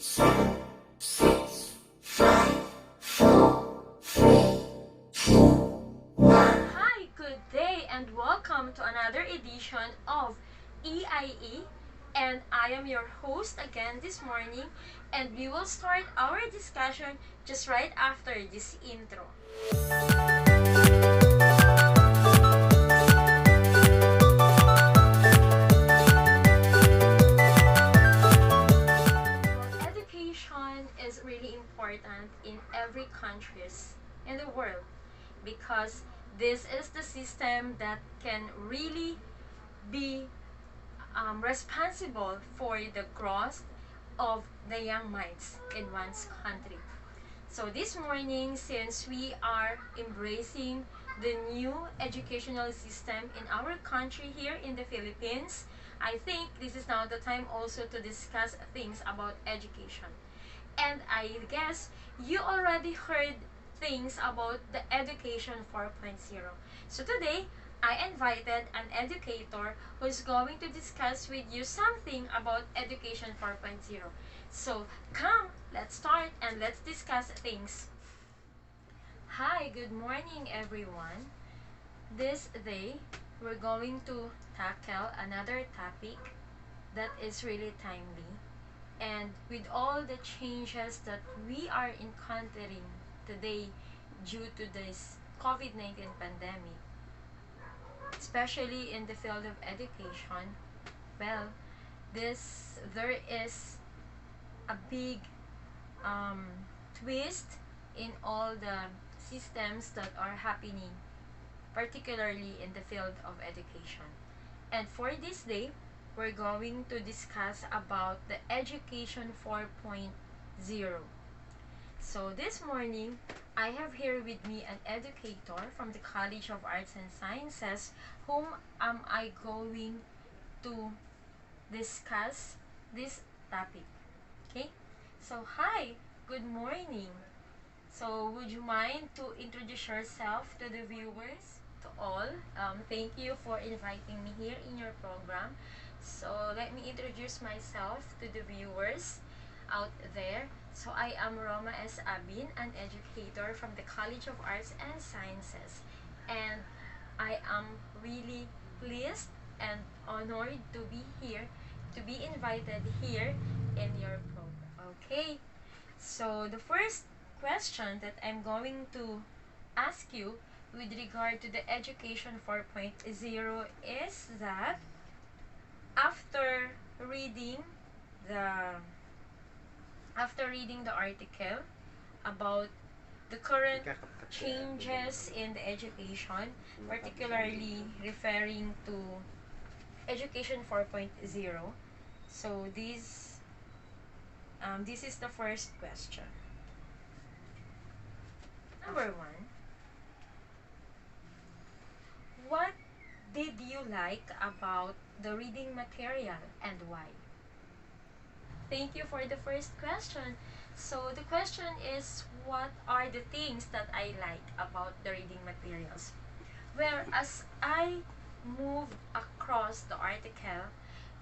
seven, six, five, four, three, two, one. Hi, good day, and welcome to another edition of EIE. And I am your host again this morning, and we will start our discussion just right after this intro. Well, education is really important in every countries in the world because this is the system that can really be responsible for the growth of the young minds in one's country. So this morning, since we are embracing the new educational system in our country here in the Philippines, I think this is now the time also to discuss things about education. And I guess you already heard things about the Education 4.0. So today, I invited an educator who's going to discuss with you something about Education 4.0. So come, let's start and let's discuss things. Hi, good morning everyone. This day, we're going to tackle another topic that is really timely. And with all the changes that we are encountering today due to this COVID-19 pandemic, especially in the field of education, well, there is a big um, twist in all the systems that are happening, particularly in the field of education. And for this day, we're going to discuss about the Education 4.0. So this morning, I have here with me an educator from the College of Arts and Sciences whom am I going to discuss this topic. Okay? So hi, good morning. So would you mind to introduce yourself to the viewers, to all? Thank you for inviting me here in your program. So let me introduce myself to the viewers out there. So I am Roma S. Abin, an educator from the College of Arts and Sciences. And I am really pleased and honored to be here, to be invited here in your program. Okay, so the first question that I'm going to ask you with regard to the Education 4.0 is that after reading the the article about the current changes in the education, particularly referring to Education 4.0. So this is the first question. Number one, what did you like about the reading material and why? Thank you for the first question. So the question is, what are the things that I like about the reading materials? Well, as I moved across the article,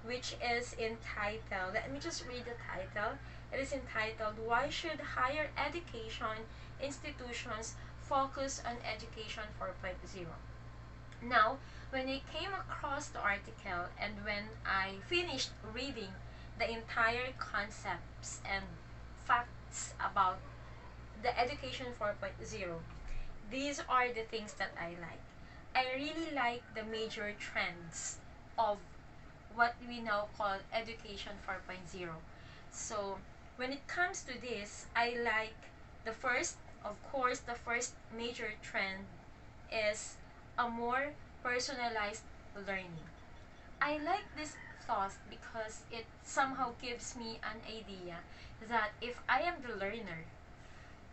which is entitled, let me just read the title. It is entitled, Why Should Higher Education Institutions Focus on Education 4.0? Now, when I came across the article and when I finished reading the entire concepts and facts about the Education 4.0, these are the things that I like. I really like the major trends of what we now call Education 4.0. So, when it comes to this, I like the first, of course, the first major trend is a more personalized learning. I like this thought because it somehow gives me an idea that if I am the learner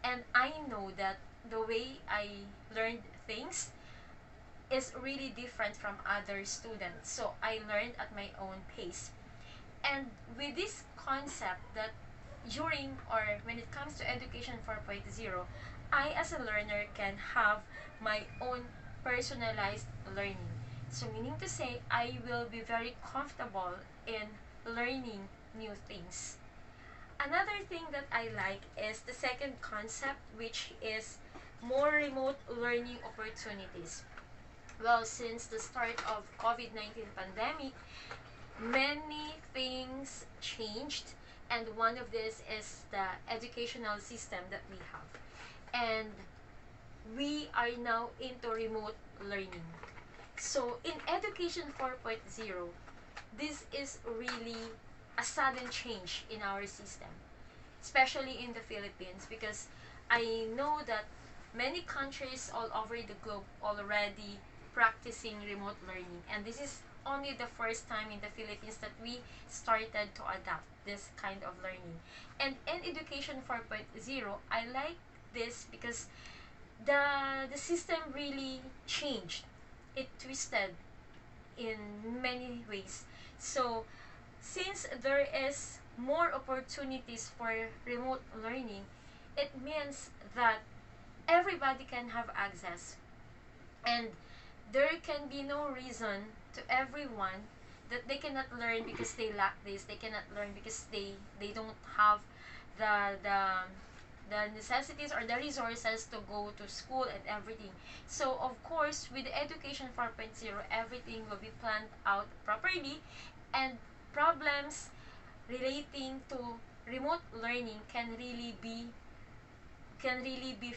and I know that the way I learned things is really different from other students, so I learned at my own pace. And with this concept that during or when it comes to Education 4.0, I as a learner can have my own personalized learning. So meaning to say, I will be very comfortable in learning new things. Another thing that I like is the second concept, which is more remote learning opportunities. Well, since the start of COVID-19 pandemic, many things changed, and one of this is the educational system that we have. And we are now into remote learning. So in Education 4.0, this is really a sudden change in our system, especially in the Philippines, because I know that many countries all over the globe already practicing remote learning, and this is only the first time in the Philippines that we started to adapt this kind of learning. And in Education 4.0, I like this because the system really changed. It twisted in many ways. So since there is more opportunities for remote learning, it means that everybody can have access, and there can be no reason to everyone that they cannot learn because they lack this, they cannot learn because they don't have the the the necessities or the resources to go to school and everything. So of course, with Education 4.0, everything will be planned out properly, and problems relating to remote learning can really be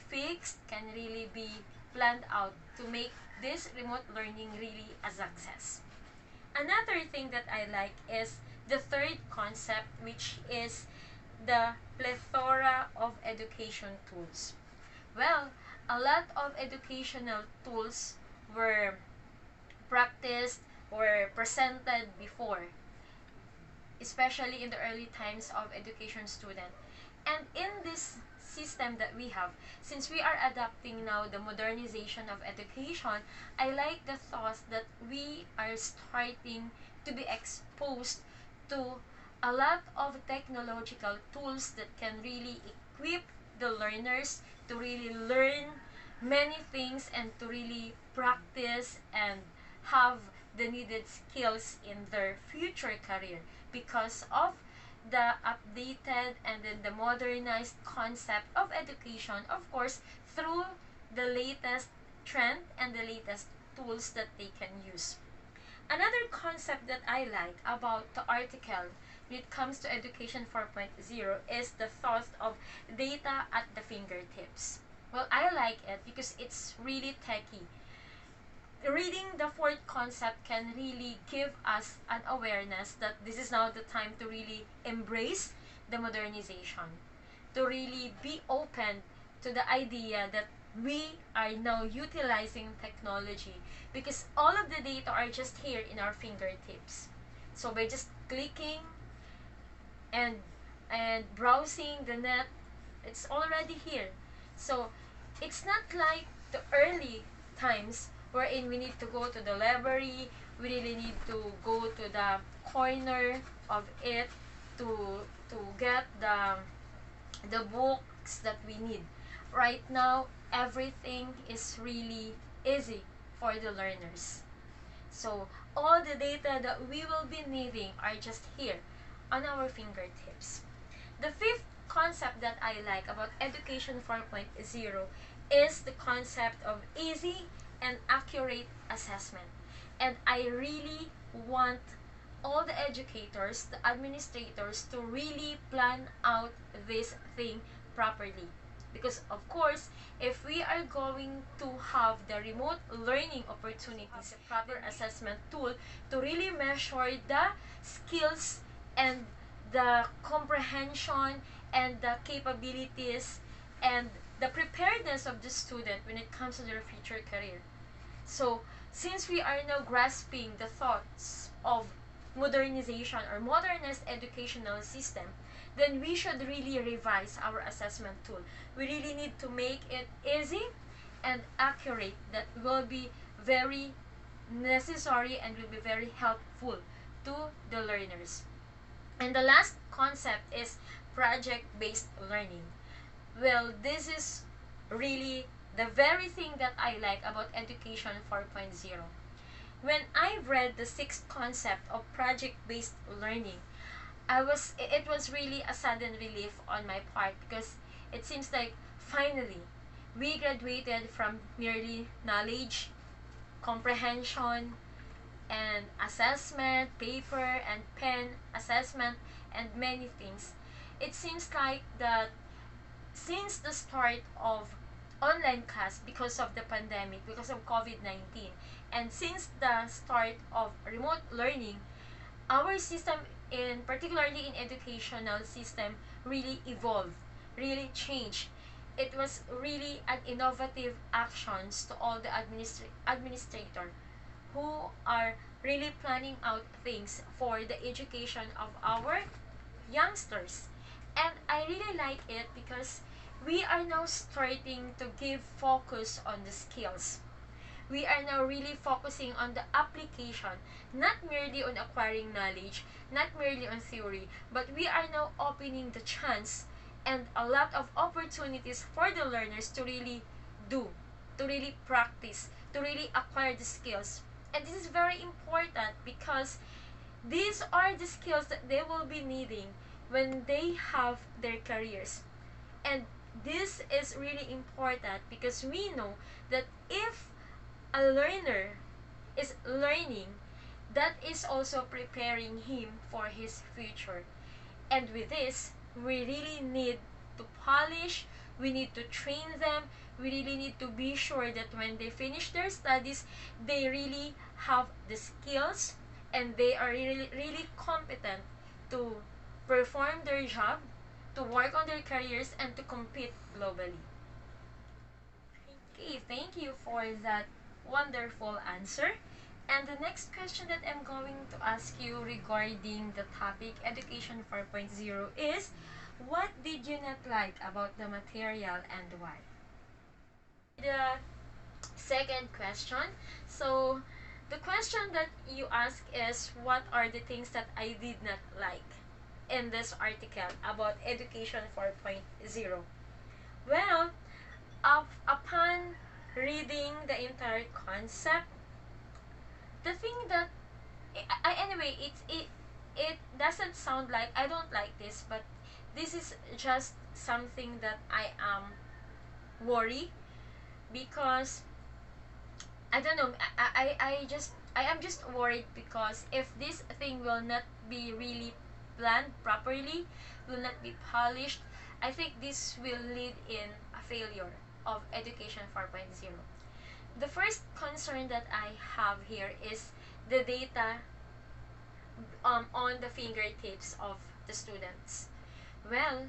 fixed, can really be planned out to make this remote learning really a success. Another thing that I like is the third concept, which is the plethora of education tools. Well, a lot of educational tools were practiced or presented before, especially in the early times of education student. And in this system that we have, since we are adapting now the modernization of education, I like the thought that we are starting to be exposed to a lot of technological tools that can really equip the learners to really learn many things and to really practice and have the needed skills in their future career because of the updated and then the modernized concept of education, of course, through the latest trend and the latest tools that they can use. Another concept that I like about the article when it comes to Education 4.0 is the thought of data at the fingertips. Well, I like it because it's really techy. Reading the fourth concept can really give us an awareness that this is now the time to really embrace the modernization, to really be open to the idea that we are now utilizing technology because all of the data are just here in our fingertips. So by just clicking and browsing the net, it's already here. So it's not like the early times wherein we need to go to the library, we really need to go to the corner of it to get the books that we need. Right now, everything is really easy for the learners. So all the data that we will be needing are just here on our fingertips. The fifth concept that I like about Education 4.0 is the concept of easy and accurate assessment. And I really want all the educators, the administrators to really plan out this thing properly. Because of course, if we are going to have the remote learning opportunities, a proper assessment tool to really measure the skills and the comprehension and the capabilities and the preparedness of the student when it comes to their future career. So, since we are now grasping the thoughts of modernization or modernized educational system, then we should really revise our assessment tool. We really need to make it easy and accurate, that will be very necessary and will be very helpful to the learners. And the last concept is project-based learning. Well, this is really the very thing that I like about Education 4.0. When I read the sixth concept of project-based learning, it was really a sudden relief on my part, because it seems like finally we graduated from merely knowledge, comprehension, and assessment, paper and pen assessment, and many things. It seems like that since the start of online class because of the pandemic, because of COVID-19, and since the start of remote learning, our system, in particularly in educational system, really evolved, really changed. It was really an innovative actions to all the administrator who are really planning out things for the education of our youngsters. And I really like it because we are now starting to give focus on the skills. We are now really focusing on the application, not merely on acquiring knowledge, not merely on theory, but we are now opening the chance and a lot of opportunities for the learners to really do, to really practice, to really acquire the skills. And this is very important because these are the skills that they will be needing when they have their careers. And this is really important because we know that if a learner is learning, that is also preparing him for his future. And with this, we really need to polish, we need to train them, we really need to be sure that when they finish their studies, they really have the skills and they are really competent to perform their job, to work on their careers, and to compete globally. Okay, thank you for that wonderful answer. And the next question that I'm going to ask you regarding the topic Education 4.0 is, what did you not like about the material and why? The second question. So, the question that you ask is, what are the things that I did not like in this article about Education 4.0? Well, upon reading the entire concept, the thing that anyway, it doesn't sound like I don't like this, but this is just something that I am worried because I don't know. I am just worried because if this thing will not be really planned properly, will not be polished, I think this will lead in a failure of Education 4.0. The first concern that I have here is the data on the fingertips of the students. Well,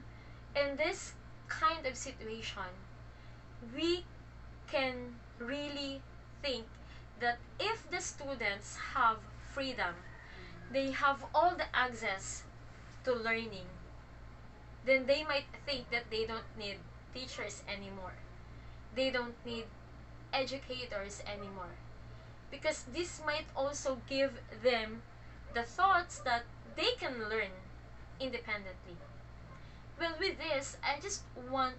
in this kind of situation, we can really think that if the students have freedom, they have all the access to learning, then they might think that they don't need teachers anymore. They don't need educators anymore. Because this might also give them the thoughts that they can learn independently. Well, with this, I just want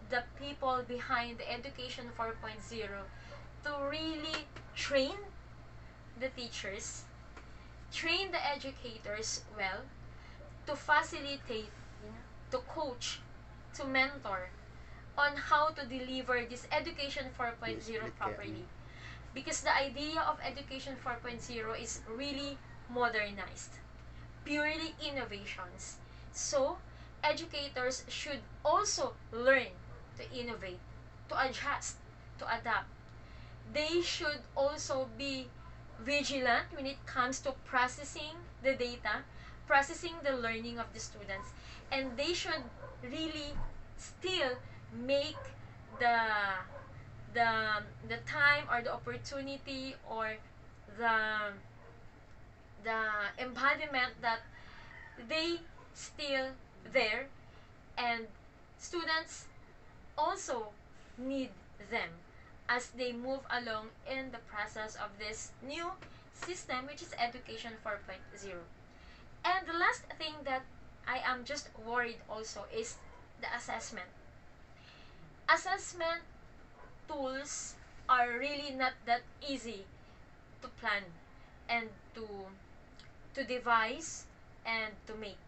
the people behind the Education 4.0 to really train the teachers, train the educators well, to facilitate, to coach, to mentor on how to deliver this Education 4.0 properly. Because the idea of Education 4.0 is really modernized, purely innovations. So, educators should also learn to innovate, to adjust, to adapt. They should also be vigilant when it comes to processing the data, processing the learning of the students, and they should really still make the the time or the opportunity or the the embodiment that they still there, and students also need them as they move along in the process of this new system, which is Education 4.0. And the last thing that I am just worried also is the assessment. Assessment tools are really not that easy to plan and to devise and to make.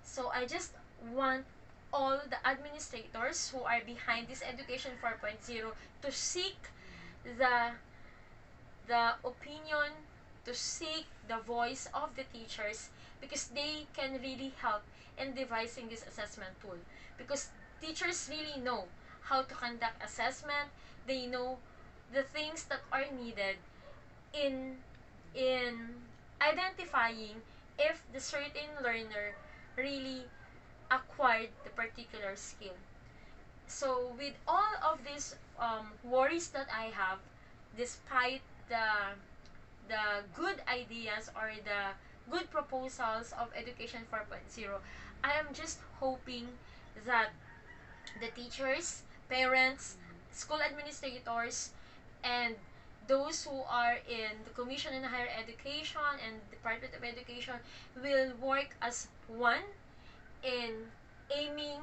So I just want all the administrators who are behind this Education 4.0 to seek the opinion, to seek the voice of the teachers, because they can really help in devising this assessment tool. Because teachers really know how to conduct assessment, they know the things that are needed in identifying if the certain learner really acquired the particular skill. So with all of these worries that I have, despite the good ideas or the good proposals of Education 4.0, I am just hoping that the teachers, parents, school administrators, and those who are in the Commission in Higher Education and Department of Education will work as one in aiming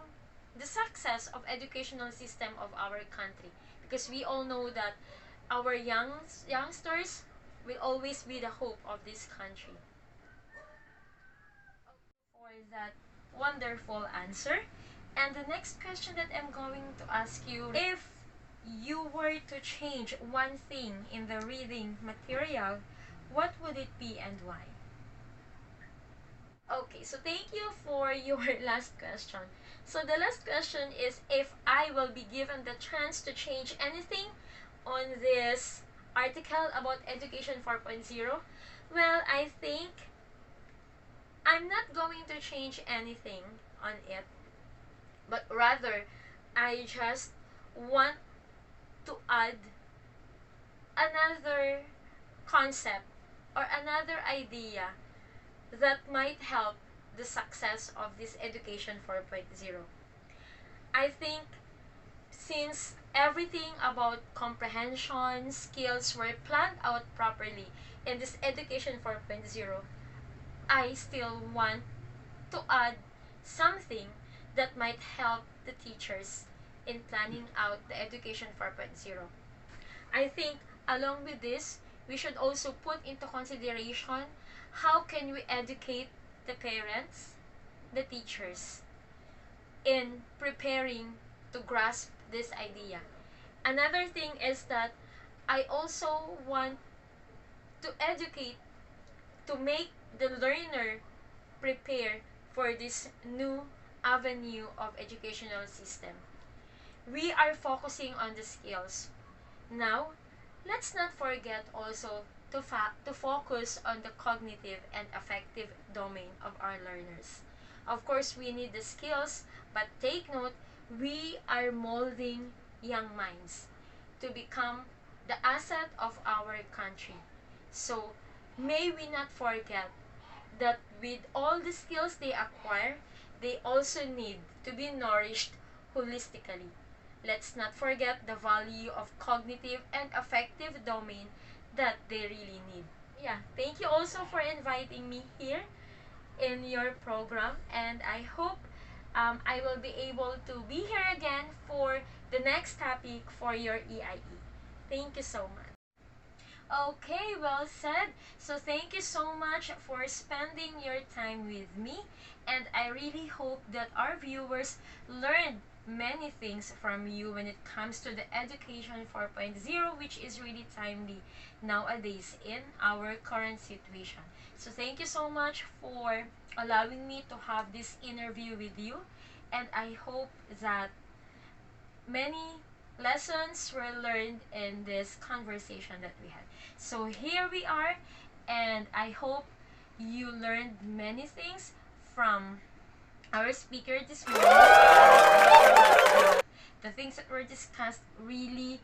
the success of educational system of our country, because we all know that our youngsters will always be the hope of this country. For that wonderful answer. And the next question that I'm going to ask you, if you were to change one thing in the reading material, what would it be and why? Okay, so thank you for your last question. So the last question is, if I will be given the chance to change anything on this article about Education 4.0, well, I think I'm not going to change anything on it, but rather I just want to add another concept or another idea that might help the success of this Education 4.0. I think since everything about comprehension, skills were planned out properly in this Education 4.0, I still want to add something that might help the teachers in planning out the Education 4.0. I think along with this, we should also put into consideration how can we educate the parents, the teachers, in preparing to grasp this idea. Another thing is that I also want to educate, to make the learner prepare for this new avenue of educational system. We are focusing on the skills. Now, let's not forget also to focus on the cognitive and affective domain of our learners. Of course, we need the skills, but take note, we are molding young minds to become the asset of our country. So, may we not forget that with all the skills they acquire, they also need to be nourished holistically. Let's not forget the value of cognitive and affective domain that they really need. Yeah, thank you also for inviting me here in your program, and I hope I will be able to be here again for the next topic for your EIE. Thank you so much. Okay, well said. So thank you so much for spending your time with me, and I really hope that our viewers learned many things from you when it comes to the Education 4.0, which is really timely nowadays in our current situation. So thank you so much for allowing me to have this interview with you, and I hope that many lessons were learned in this conversation that we had. So here we are, and I hope you learned many things from our speaker this morning. The things that were discussed really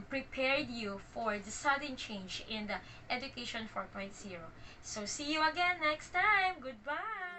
prepared you for the sudden change in the Education 4.0. So see you again next time. Goodbye.